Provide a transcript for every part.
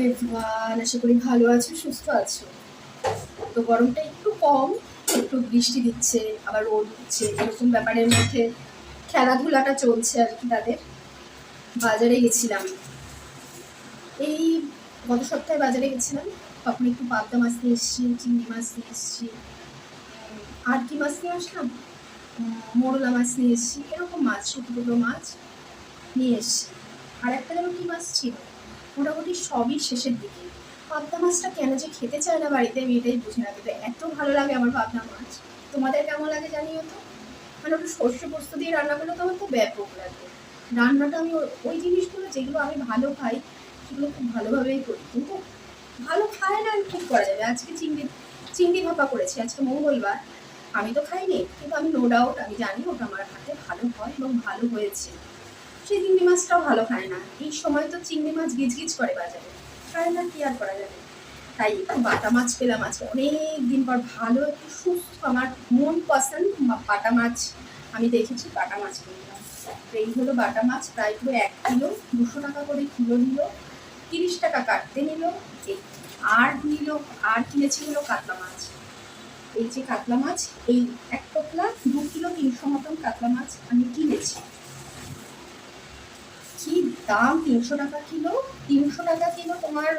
Everyone, আশা করি ভালো আছো, সুস্থ আছো। তো গরমটা একটু কম, একটু বৃষ্টি দিচ্ছে, আবার রোদ উঠছে, এরকম ব্যাপারের মধ্যে খেলাধুলাটা চলছে আর কি। তাদের বাজারে গেছিলাম, এই গত সপ্তাহে বাজারে গেছিলাম, তখন একটু পাবদা মাছ নিয়ে এসেছি, চিংড়ি মাছ নিয়ে এসেছি, আর কি মাছ নিয়ে আসলাম, মোরলা মাছ নিয়ে এসেছি, এরকম মাছ, ছোটো মাছ নিয়ে এসেছি। আর একটা যেন কি মাছ ছিল, মোটামুটি সবই শেষের দিকে। পাবদা মাছটা কেন যে খেতে চায় না বাড়িতে, আমি এটাই বুঝি না, কিন্তু এত ভালো লাগে আমার পাবদা মাছ। তোমাদের কেমন লাগে জানিও তো। মানে ওটা সর্ষে পোস্ত দিয়ে রান্না করলে তো আমার খুব ব্যাপক লাগে। রান্নাটা আমি ওই জিনিসগুলো যেগুলো আমি ভালো খাই সেগুলো খুব ভালোভাবেই করি, কিন্তু ভালো খায় না, ঠিক করা যাবে। আজকে চিংড়ি ভাপা করেছি, আজকে মঙ্গলবার, আমি তো খাইনি, কিন্তু আমি নো ডাউট আমি জানি ওটা আমার হাতে ভালো হয় এবং ভালো হয়েছে। সেই চিংড়ি মাছটাও ভালো খায় না, এই সময় তো চিংড়ি মাছ গিজগিজ করে বাজারে, খায় না, কি আর করা যাবে। তাই একটু বাটা মাছ পেলাম আজকে অনেক দিন পর, ভালো একটু সুস্থ, আমার মন পছন্দ বাটা মাছ আমি দেখেছি, বাটা মাছ কিনলাম। এই হলো বাটা মাছ, প্রায় পুরো 1 কিলো, 200 টাকা করে কিলো নিল, 30 টাকা কাটতে নিল। আর কিনেছি হলো কাতলা মাছ। এই যে কাতলা মাছ, এই 1 টোপলা 2 কিলো 300 মতন কাতলা মাছ আমি কিনেছি। কি দাম, 300 টাকা কিলো, 300 টাকা কিলো তোমার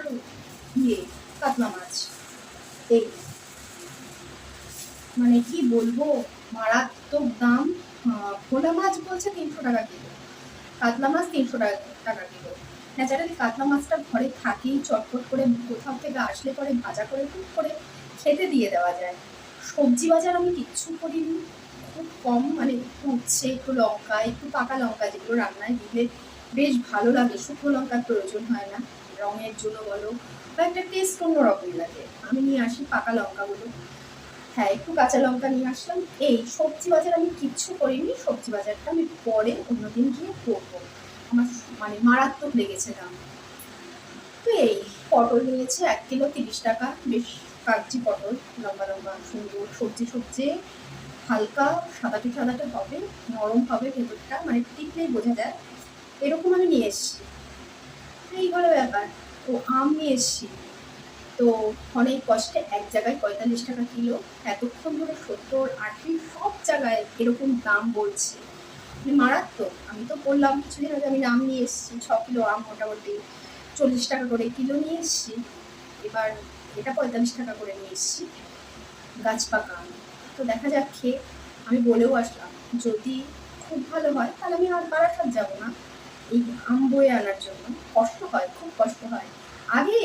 কাতলা মাছ। এই মানে কি বলবো, মারাত্মক দাম। ভোলা মাছ বলছে 300 টাকা কিলো, কাতলা মাছ 300 টাকা কিলো। ন্যাচারালি কাতলা মাছটা ঘরে থাকেই, চটপট করে কোথাও থেকে আসলে পরে ভাজা করে টুক করে খেতে দিয়ে দেওয়া যায়। সবজি বাজার আমি কিচ্ছু করিনি, খুব কম, মানে একটু উচ্ছে, একটু লঙ্কা, একটু পাকা লঙ্কা, যেগুলো রান্নায় দিলে বেশ ভালো লাগে, শুকনো লঙ্কার প্রয়োজন হয় না রঙের জন্য বলো, বা একটা টেস্ট অন্যরকম লাগে। আমি নিয়ে আসি পাকা লঙ্কাগুলো, হ্যাঁ একটু কাঁচা লঙ্কা নিয়ে আসলাম। এই সবজি বাজার আমি কিচ্ছু করিনি, সবজি বাজারটা আমি পরে অন্যদিন গিয়ে করবো। আমার মানে মারাত্মক লেগেছে দাম। তো এই পটল নিয়েছে 1 কিলো 30 টাকা, বেশ কাগজি পটল, লম্বা লম্বা সুন্দর, সবজি হালকা সাদাটে সাদাটে হবে, নরম হবে ভেতরটা, মানে টিপলেই বোঝা যায়, এরকম আমি নিয়ে এসেছি। এই হলো ব্যাপার। তো আম নিয়ে এসেছি, তো অনেক কষ্টে এক জায়গায় 45 টাকা কিলো, এতক্ষণ ধরে 70 80 সব জায়গায় এরকম দাম বলছে, মানে মারাত্মক। আমি তো বললাম কিছুদিন আগে আমি আম নিয়ে এসেছি, 6 কিলো আম মোটামুটি 40 টাকা করে কিলো নিয়ে এসেছি। এবার এটা 45 টাকা করে নিয়ে এসেছি, গাছ পাকা আম। তো দেখা যাক খেয়ে, আমি বলেও আসলাম যদি খুব ভালো হয় তাহলে আমি আর বারাসাত যাবো না এই আম বয়ে আনার জন্য। কষ্ট হয়, খুব কষ্ট হয়। আগে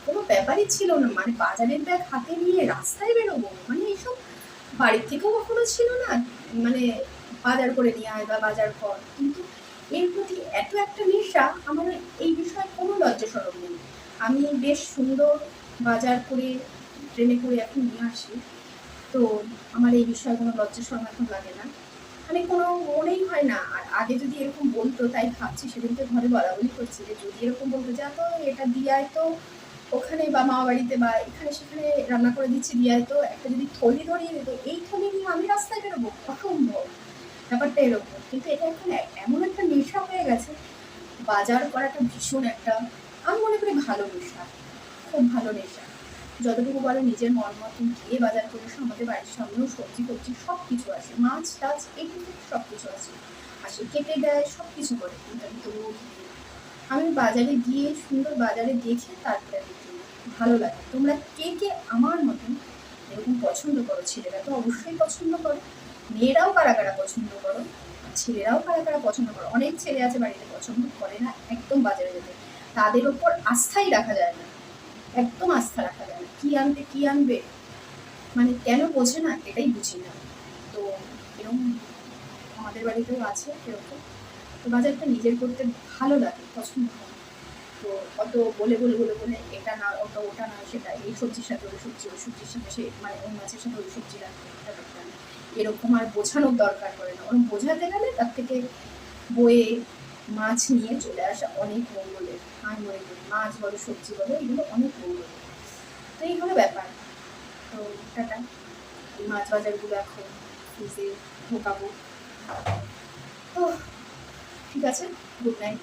কোনো ব্যাপারই ছিল না, মানে বাজারের ব্যাগ হাতে নিয়ে রাস্তায় বেরোবো, মানে এইসব বাড়ির থেকেও কখনো ছিল না, মানে বাজার করে নিয়ে আয় বা বাজার কর। কিন্তু এর প্রতি এত একটা নেশা, আমার এই বিষয়ে কোনো লজ্জা সরম নেই। আমি বেশ সুন্দর বাজার করে ট্রেনে করে এখন নিয়ে আসি, তো আমার এই বিষয়ে কোনো লজ্জা সরম এখন লাগে না, মানে কোনো মনেই হয় না। আর আগে যদি এরকম বলতো, তাই ভাবছি সেদিনকে ঘরে বলাবলি করছি যে যদি এরকম বলতো যা তো এটা দিয়ে আয় তো ওখানে, বা মামা বাড়িতে বা এখানে সেখানে রান্না করে দিচ্ছি দিয়ে আয় তো, একটা যদি থলি ধরিয়ে দিত, এই থলি নিয়ে আমি রাস্তায় বেরোবো, অসম্ভব। ব্যাপারটা এরকম, কিন্তু এটা এখন এমন একটা নেশা হয়ে গেছে, বাজার করাটা ভীষণ একটা, আমি মনে করি ভালো নেশা, খুব ভালো নেশা। যতটুকু বলে নিজের মন মতন গিয়ে বাজার করে, আমাদের বাড়ির সামনেও সবজি টবজি সব কিছু আছে, মাছ টাছ এগুলো সব কিছু আছে, আসে কেটে দেয়, সব কিছু করে, কিন্তু আমি তবুও কিনি। আমি বাজারে গিয়ে সুন্দর বাজারে দেখে তারপরে আমি কিনি, ভালো লাগে। তোমরা কে কে আমার মতন এরকম পছন্দ করো? ছেলেরা তো অবশ্যই পছন্দ করো, মেয়েরাও কারা কারা পছন্দ করো, ছেলেরাও কারা কারা পছন্দ করো। অনেক ছেলে আছে বাড়িতে পছন্দ করে না একদম বাজারে যেতে, তাদের ওপর আস্থাই রাখা যায় না, একদম আস্থা রাখা যায় না, কি আনবে, মানে কেন বোঝে না, এটাই বুঝি না। তো এরকম আমাদের বাড়িতেও আছে এরকম। তো বাজারটা নিজের করতে ভালো লাগে, পছন্দ হয়। তো অত বলে এটা না ওটা না সেটা, এই সবজির সাথে ওই সবজি, ওই সবজির সাথে সে, মানে ওই মাছের সাথে ওই সবজি রাখবে, ব্যাপারটা এরকম আর বোঝানোর দরকার পড়ে না। ওরকম বোঝাতে গেলে তার থেকে বয়ে মাছ নিয়ে চলে আসা অনেক মঙ্গলের, আমি মনে করি মাছ বলো সবজি বলো এগুলো অনেক মঙ্গলের। তো এই হলো ব্যাপার। তো টাটা, এই মাছ বাজারগুলো এখন ফ্রিজে ঢোকাবো। তো ঠিক আছে, গুড নাইট।